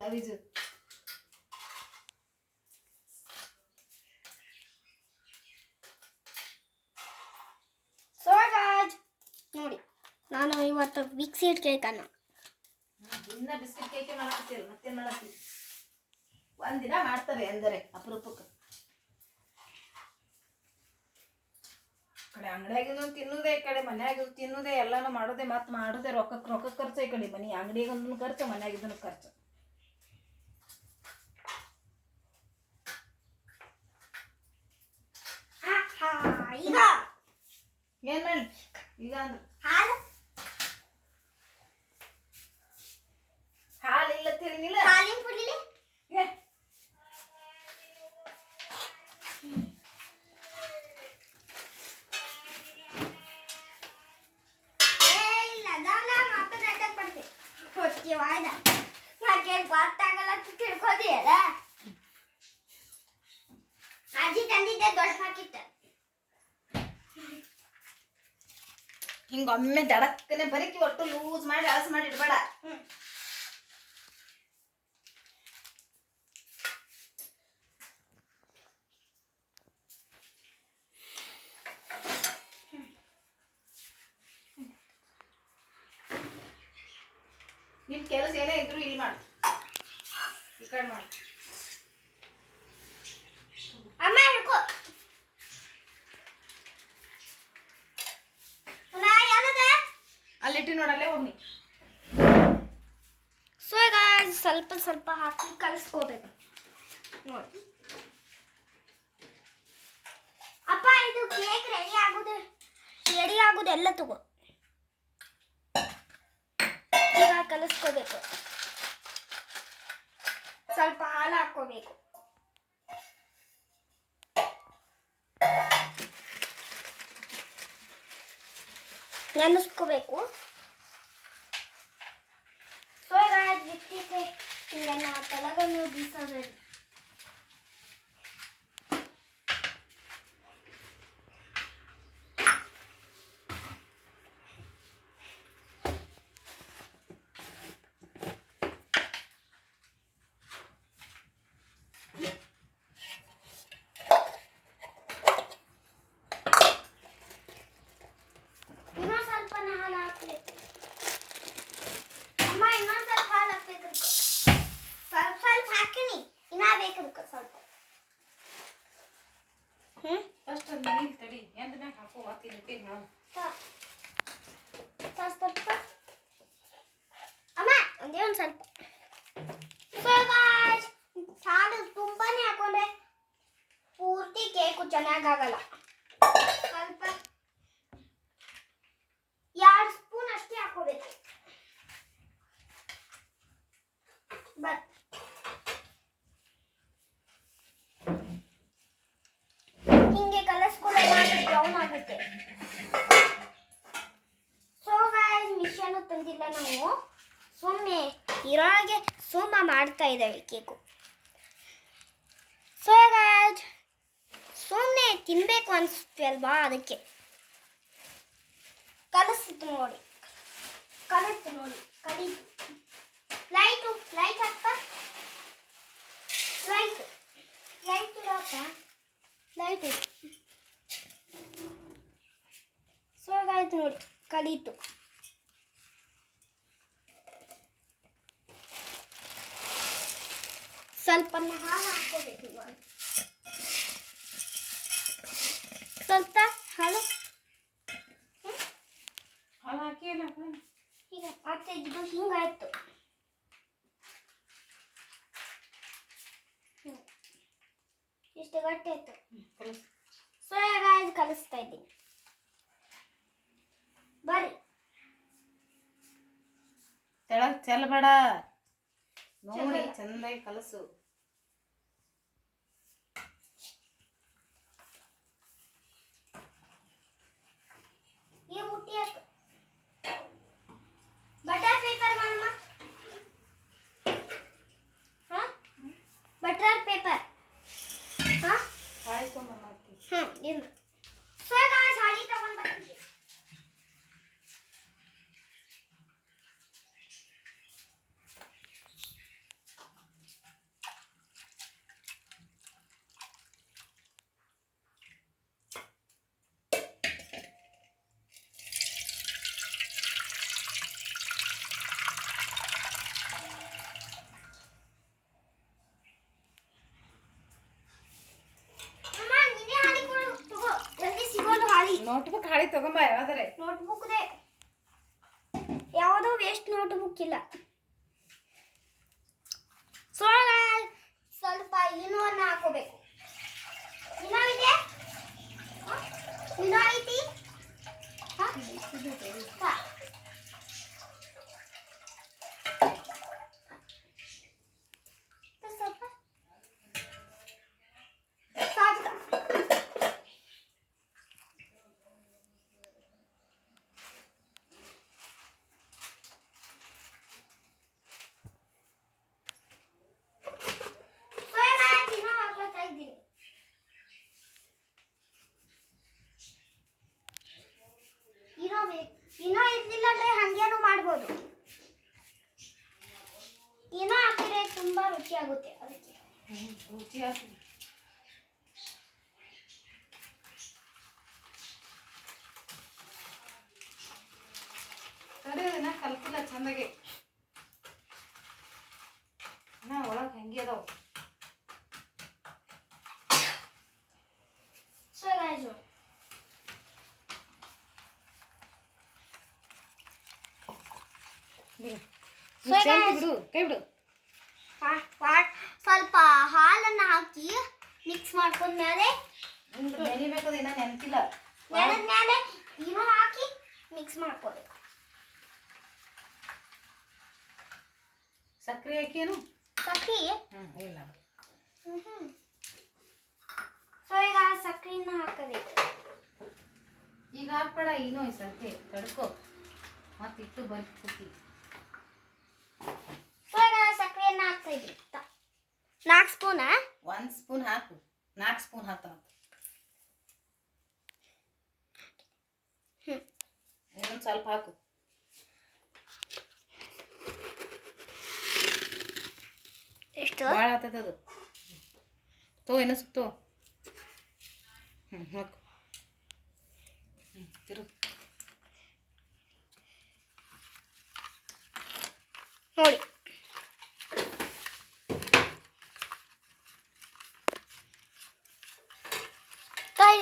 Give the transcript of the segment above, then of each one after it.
ಅವಿಜು ನೋಡಿ ನಾನು ಇವತ್ತು ಬಿಸ್ಕೆಟ್ ಕೇಕ್ ಅನ್ನ ದಿನ ಬಿಸ್ಕೆಟ್ ಕೇಕ್ ಮಾಡಾಕ್ತಿಲ್ಲ ಮತ್ತೆ ಮಾಡಾಕ್ತಿ ಒಂದಿನ ಮಾಡ್ತಾರೆ ಅಂದರೆ ಅಪರೂಪಕ್ಕೆ ಕಡೆ ಅಂಗಡಿಯಾಗಿಂದು ತಿನ್ನೋದೇ ಈ ಕಡೆ ಮನ್ಯಾಗ ತಿನ್ನೋದೇ ಎಲ್ಲಾನು ಮಾಡೋದೇ ಮತ್ತೆ ಮಾಡೋದೇ ರೊಕ್ಕ ಖರ್ಚು ಈ ಕಡೆ ಮನೆ ಅಂಗಡಿಯಾಗೊಂದು ಖರ್ಚು ಮನ್ಯಾಗಿದ್ದನು ಖರ್ಚು ಈಗ ಏನ್ ಮಾಡಿ ಈಗ ಅಂದ್ರೆ ಹಾಲು ಇಲ್ಲ ತಿರಿನಿಲ್ಲ ಹಾಲಿನ ಪುಡಿಲಿ ಗೊತ್ತಾಗಲ್ಲ ತಿಳ್ಕೋದಿಯಲ್ಲ ಅಜ್ಜಿ ತಂದಿದ್ದೆ ದೊಡ್ಡ ಪಾಕಿಟ್ ಹಿಂಗೊಮ್ಮೆ ದಡಕ್ಕನೆ ಬರೀಕಿ ಒಟ್ಟು ಲೂಸ್ ಮಾಡಿ ಅಳಸ್ ಮಾಡಿ ಇಡ್ಬೇಡ ನಿಮ್ ಕೆಲಸ ಏನೇ ಇದ್ರು ಇಲ್ಲಿ ಮಾಡಿ ಈ ಕಡೆ ಮಾಡಿ ಅಮ್ಮ ಹಿಡ್ಕೋ ಅಲ್ಲಿಟ್ಟು ನೋಡಲ್ಲೇ ಒಮ್ಮೆ ಸೊ ಈಗ ಸ್ವಲ್ಪ ಸ್ವಲ್ಪ ಹಾಕಿ ಕಲಿಸ್ಕೋಬೇಕು ನೋಡಿ ಅಪ್ಪ ಇದು ಕೇಕ್ ರೆಡಿ ಆಗೋದು ಎಲ್ಲ ತಗೋ ಈಗ ಕಲಿಸ್ಕೋಬೇಕು ಸ್ವಲ್ಪ ಹಾಲು ಹಾಕೋಬೇಕು ನೆನೆಸ್ಕೋಬೇಕು ಸೊ ಈಗ ಬಿಟ್ಟಿಗೆ ಹಿಂಗೆ ತಲೆಗನ್ನು ಬೀಸೋದು ಅಮ್ಮ ಒಂದೇ ಒಂದು ಸ್ವಲ್ಪ ಸಾಲು ತುಂಬಾನೇ ಹಾಕೊಂಡೆ ಪೂರ್ತಿ ಕೇಕು ಚೆನ್ನಾಗಾಗಲ್ಲ ಸ್ವಲ್ಪ 2 ಸ್ಪೂನ್ ಅಷ್ಟೇ ಹಾಕೋಬೇಕು ಹಿಂಗೆ ಕಲಸ್ಕೊಳ್ಳೋಣ ಬ್ರೌನ್ ಆಗುತ್ತೆ ಸೊ ಗಾಯ್ಸ್ ಮಿಷನ್ ತಂದಿಲ್ಲ ನಾವು ಸುಮ್ಮನೆ ಇರೋಗೆ ಸುಮ್ಮ ಮಾಡ್ತಾ ಇದ್ದೇವೆ ಕೇಕು ಸೊ ಗಾಯ್ಸ್ ಸುಮ್ಮನೆ ತಿನ್ಬೇಕು ಅನಿಸುತ್ತೆ ಅಲ್ವಾ ಅದಕ್ಕೆ ಕಲಿಸ್ತು ನೋಡಿ ಕಲೀತು ಲೈಟ್ ಹಾಕ್ತಾ ಲೈಟ್ ಸೊ ಆಯ್ತು ನೋಡಿ ಕಲೀತು ಸ್ವಲ್ಪ ಹಾಲು ಹಾಕೋಬೇಕು ಇವಾಗ ಸ್ವಲ್ಪ ಹಾಲು ಹಾಕಿ ಈಗ ಮತ್ತೆ ಇದು ಹಿಂಗಾಯ್ತು ಇಷ್ಟು ಗಟ್ಟಿ ಆಯ್ತು ಸೊ ಈಗ ಕಲಿಸ್ತಾ ಇದ್ದೀನಿ ಬರೀ ತೆಳಗ್ ಚೆಲ್ಲಬೇಡ ನೋಡಿ ಚಂದಾಗಿ ಕಲಸು ಈ ಮುಟ್ಟಿ ಹಾಕು ಬಟರ್ ಪೇಪರ್ ಮಾಡಮ್ಮ ಬಟರ್ ಪೇಪರ್ ಇಲ್ಲ ಸೊ ಗಾಯ್ಸ್ ಹಾಳಿ ತಗೊಂಡು ಬರ್ತೀನಿ ಹಳಿ ತಗೊಂಬ ಯಾವ್ದಾರೆ. ನೋಟ್ಬುಕ್ದೆ ಯಾವುದೋ ವೇಸ್ಟ್ ನೋಟ್ಬುಕ್ ಇಲ್ಲ. ಸೊ ಸ್ವಲ್ಪ ಇನೋವನ್ನು ಹಾಕೋಬೇಕು. ಇನೋ ಇದೆ, ಇನೋ ಐತಿ. ಇನ್ನೂ ಇರ್ಲಿಲ್ಲ ಅಂದ್ರೆ ಹಂಗೇನು ಮಾಡ್ಬೋದು. ಇನ್ನೂ ಹಾಕಿದ್ರೆ ತುಂಬಾ ರುಚಿ ಆಗುತ್ತೆ. ಅದಕ್ಕೆ ರುಚಿ ಆಗ್ತದೆ. ಸರಿ ಕಲ್ತಿಲ್ಲ ಚಂದಾಗಿ. ಒಳಗೆ ಹಂಗೆ ಅದಾವ. ಸೊ ಗಾಯ್ಸ್ ಬಿಡು, ಕೈ ಬಿಡು. ಸ್ವಲ್ಪ ಹಾಲನ್ನ ಹಾಕಿ ಮಿಕ್ಸ್ ಮಾಡ್ಕೊಂಡ್ಮೇಲೆ ನೆನಿಬೇಕದು, ಇನ್ನ ನೆನಪಿಲ್ಲ. ನೆನೆದ್ಮೇಲೆ ಇನ್ನೂ ಹಾಕಿ ಮಿಕ್ಸ್ ಮಾಡ್ಕೋಬೇಕು. ಸಕ್ಕರೆ ಹಾಕೇನು? ಸಕ್ಕರೆ ಇಲ್ಲ. ಸೊ ಈಗ ಸಕ್ಕರೆನ ಹಾಕಬೇಕು. ಈಗ ಹಾಕ್ಬೇಡ, ಇನ್ನೂ ಸಕ್ಕರೆ ತಡ್ಕೋ, ಮತ್ತೆ ಇಟ್ಟು ಬರ್ತಿ. ಸೊ ಈಗ ಸಕ್ಕರೆಯನ್ನ ಹಾಕ್ತಾ ಇದ್ರಿ. 4 ಸ್ಪೂನ್. 1 ಸ್ಪೂನ್ ಹಾಕು. 4 ಸ್ಪೂನ್ ಹಾಕ್ತಾವ. ಇನ್ನೊಂದು ಸ್ವಲ್ಪ ಹಾಕು. ಎಷ್ಟು ಭಾಳ ಆಗ್ತದೆ ಅದು. ಇನ್ನೂ ಸುತ್ತು. ಹಾಕು. ತಿರುಗು ನೋಡಿ.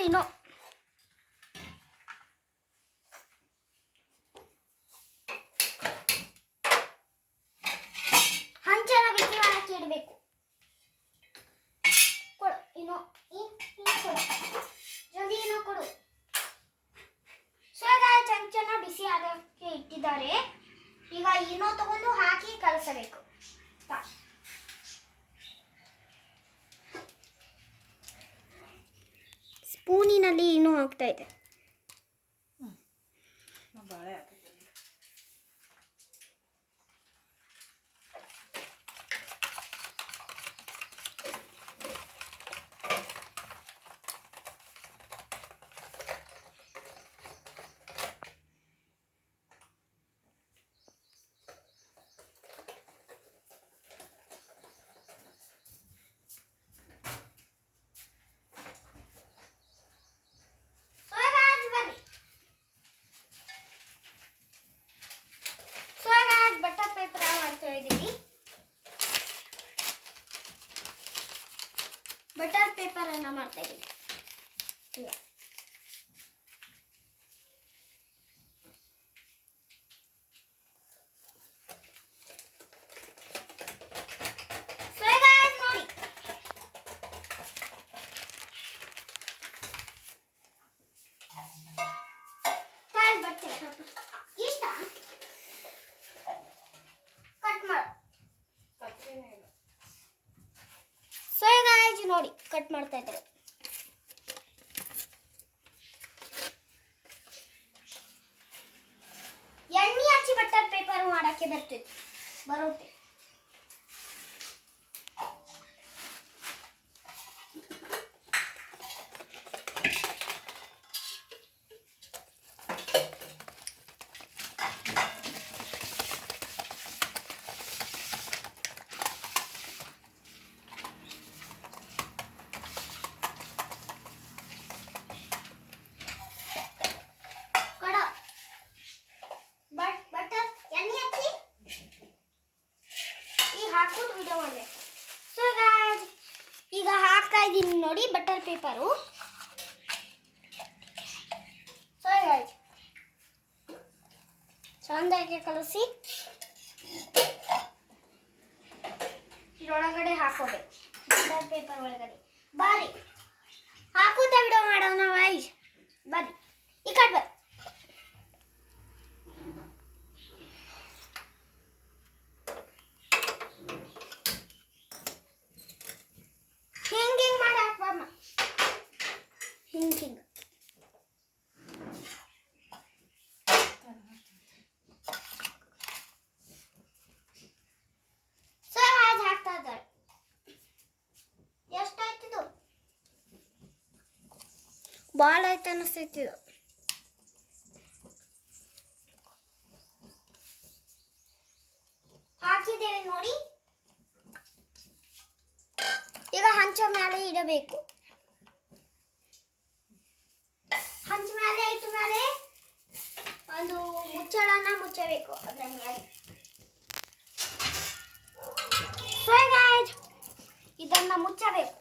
ಇನ್ನೂ ಹಂಚನ ಬಿಸಿ ಮಾಡಕ್ಕೆ ಇಡಬೇಕು. ಕೊಡು ಇನ್ನೂ ಕೊಡು, ಜಲ್ದಿ ಇನ್ನೂ ಕೊಡು. ಸೊ ಚಮಚನ ಬಿಸಿ ಆಗೋಕ್ಕೆ ಇಟ್ಟಿದ್ದಾರೆ. ಈಗ ಇನ್ನೂ ತಗೊಂಡು ಹಾಕಿ ಕಲಸಬೇಕು. ಸ್ಪೂನಿನಲ್ಲಿ ಇನ್ನೂ ಹಾಕ್ತಾ ಇದೆ. ಬಾಳೆ ಬಟರ್ ಪೇಪರ್ ಮಾಡ್ತಾ ಇದ್ದೀವಿ. ಬಟರ್ ಪೇಪರ್ ಅನ್ನ ಮಾಡ್ತಾ ಇದ್ದೀವಿ. ನೋಡಿ ಕಟ್ ಮಾಡ್ತಾ ಇದ್ದಾರೆ. ಎಣ್ಣೆ ಹಚ್ಚಿ ಬಟರ್ ಪೇಪರ್ ಮಾಡಕ್ಕೆ ಬರುತ್ತೆ. ಈಗ ಹಾಕ್ತಾ ಇದ್ದೀನಿ ನೋಡಿ ಬಟರ್ ಪೇಪರು. ಸೊ ಗಾಯ್ಸ್ ಚಂದಾಗಿ ಕಲಸಿ ಇದ್ರೊಳಗಡೆ ಹಾಕೋಬೇಕು ಬಟರ್ ಪೇಪರ್ ಒಳಗಡೆ ಬಾರಿ ಹಾಕುತ್ತಾ ವಿಡಿಯೋ ಮಾಡೋಣ ಗಾಯ್ಸ್ ಬನ್ನಿ ಈ ಕಡೆ ಬರ್ರಿ ಹಿಂಗ್ ಮಾಡಿ ಹಾಕ್ಬಾರ್ಮ ಹಿಂಗ್ ಸರ್ ಅದು ಹಾಕ್ತಾ ಇದ್ದಾರೆ ಎಷ್ಟಾಯ್ತಿದು ಭಾಳ ಆಯ್ತು ಅನಿಸ್ತೈತಿದು ಹಾಕಿದ್ದೇವೆ ನೋಡಿ ಈಗ ಹಂಚ ಮೇಲೆ ಇಡಬೇಕು ಹಂಚ ಮೇಲೆ ಇಟ್ಟ ಮೇಲೆ ಒಂದು ಮುಚ್ಚಳನ ಮುಚ್ಚಬೇಕು ಅದರ ಮೇಲೆ So guys, ಇದನ್ನ ಮುಚ್ಚಬೇಕು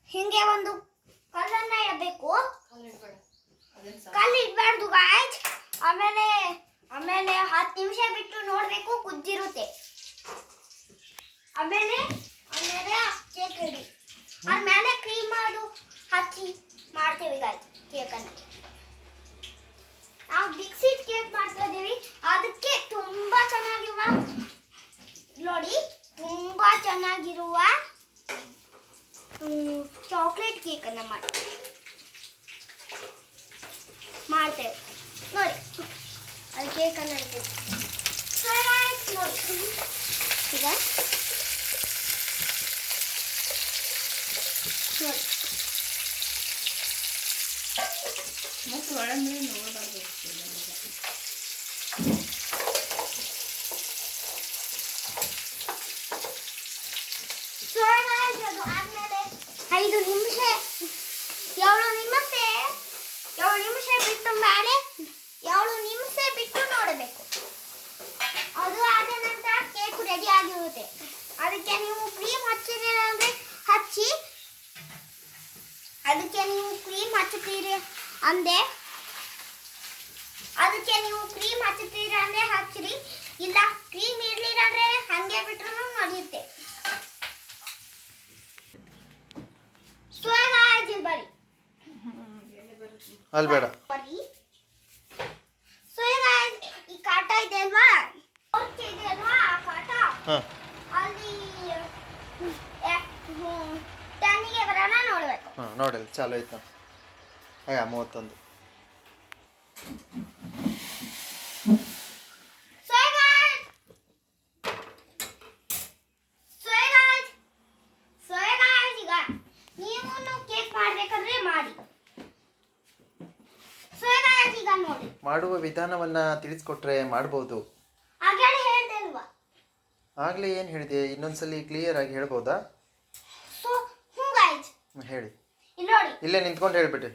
ಹಿಂಗೆ ಒಂದು ಕಲ್ಲನ್ನ ಇಡಬೇಕು ಕಲ್ಲು ಇಡಬಾರ್ದು ಗಾಯ್ಸ್ ಆಮೇಲೆ 10 ನಿಮಿಷ ಬಿಟ್ಟು ನೋಡಬೇಕು ಕುದ್ದಿರುತ್ತೆ ಆಮೇಲೆ ಕೇಕ್ ರೆಡಿ ಆಮೇಲೆ ಕ್ರೀಮ್ ಅದು ಹಚ್ಚಿ ಮಾಡ್ತೇವೆ ಗಾಯ್ಸ್ ಕೇಕನ್ನು ನಾವು ಬಿಗ್ ಸೀಟ್ ಕೇಕ್ ಮಾಡ್ತಾ ಇದೀವಿ ಅದಕ್ಕೆ ತುಂಬಾ ಚೆನ್ನಾಗಿರುವ ನೋಡಿ ತುಂಬಾ ಚೆನ್ನಾಗಿರುವ ಚಾಕ್ಲೇಟ್ ಕೇಕ್ ಅನ್ನ ಮಾಡ್ತೇವೆ ನೋಡಿ ಅದು ಕೇಕ್ ಅನ್ನ ಇಡ್ತೀವಿ ನೋಡಿ ಈಗ ನೋಡಿ ಮತ್ತು ಒಳಗೆ ನೋಡಬಾರ್ದು ಅದು ಆದ್ಮೇಲೆ 5 ನಿಮಿಷ 7 ನಿಮಿಷ ಬಿಟ್ಟು ಮೇಲೆ 7 ನಿಮಿಷ ಬಿಟ್ಟು ನೋಡಬೇಕು ಅದು ಆದ ನಂತರ ಕೇಕ್ ರೆಡಿ ಆಗಿರುತ್ತೆ ಅದಕ್ಕೆ ನೀವು ಕ್ರೀಮ್ ಹಚ್ಚಿದ್ದೀರ ಅಂದ್ರೆ ಹಚ್ಚಿ ಅದಕ್ಕೆ ನೀವು ಕ್ರೀಮ್ ಹಚ್ಚುತ್ತೀರಿ ಅಂದ್ರೆ ಹಚ್ಚಿರಿ ಇಲ್ಲ ಕ್ರೀಮ್ ಇರ್ಲಿಲ್ಲ ಅಂದ್ರೆ ಹಂಗೆ ಬಿಟ್ರು ನಡೆಯುತ್ತೆ ಬರಿ ಅಲ್ಲಿ ಬೇಡ ಬರಿ ಈ ಕಾಟ ಇದೆ ಅಲ್ವಾ ಆ ಕಾಟ ಅಲ್ಲಿ ಟನ್ನಿಗೆ ಬರೋಣ ನೋಡ್ಬೇಕು ನೋಡಿ ಚಾಲು ಆಯ್ತು 31 ಮಾಡುವ ವಿಧಾನವನ್ನ ತಿಳಿಸ್ಕೊಟ್ರೆ ಮಾಡ್ಬೋದು ಆಗ್ಲೇ ಏನು ಹೇಳಿದೆ ಇನ್ನೊಂದ್ಸಲಿ ಕ್ಲಿಯರ್ ಆಗಿ ಹೇಳ್ಬೋದಾ ಹೇಳಿ ಇಲ್ಲೇ ನಿಂತ್ಕೊಂಡು ಹೇಳ್ಬಿಟ್ಟೆ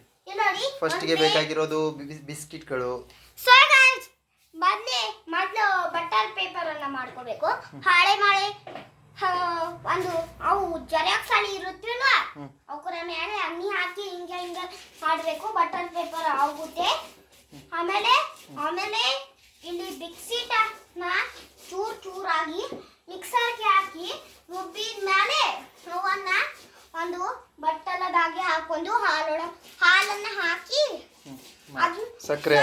ಫಸ್ಟ್ಗೆ ಬೇಕಾಗಿರೋದು ಬಿಸ್ಕಿಟ್ಗಳು ಮೊದಲು ಬಟರ್ ಪೇಪರ್ ಅನ್ನ ಮಾಡ್ಕೋಬೇಕು ಹಾಳೆ ಮಾಳೆ ಒಂದು ಅವು ಜೆರಾಕ್ಸ್ ಅಲ್ಲಿ ಇರುತ್ತಲ್ವಾ ಅವರ ಮೇಲೆ ಅಣ್ಣಿ ಹಾಕಿ ಹಿಂಗೆ ಮಾಡಬೇಕು ಬಟರ್ ಪೇಪರ್ ಆಗುತ್ತೆ ಆಮೇಲೆ ಇಲ್ಲಿ ಬಿಕ್ಸಿಟ್ ನ ಚೂರಾಗಿ ಮಿಕ್ಸರ್ಗೆ ಹಾಕಿ ರುಬ್ಬಿದ ಮೇಲೆ ಅವನ್ನ ಒಂದು ಬಟ್ಟಲದಾಗೆ ಹಾಕೊಂಡು ಹಾಲನ್ನ ಹಾಕಿ ಸಕ್ಕರೆ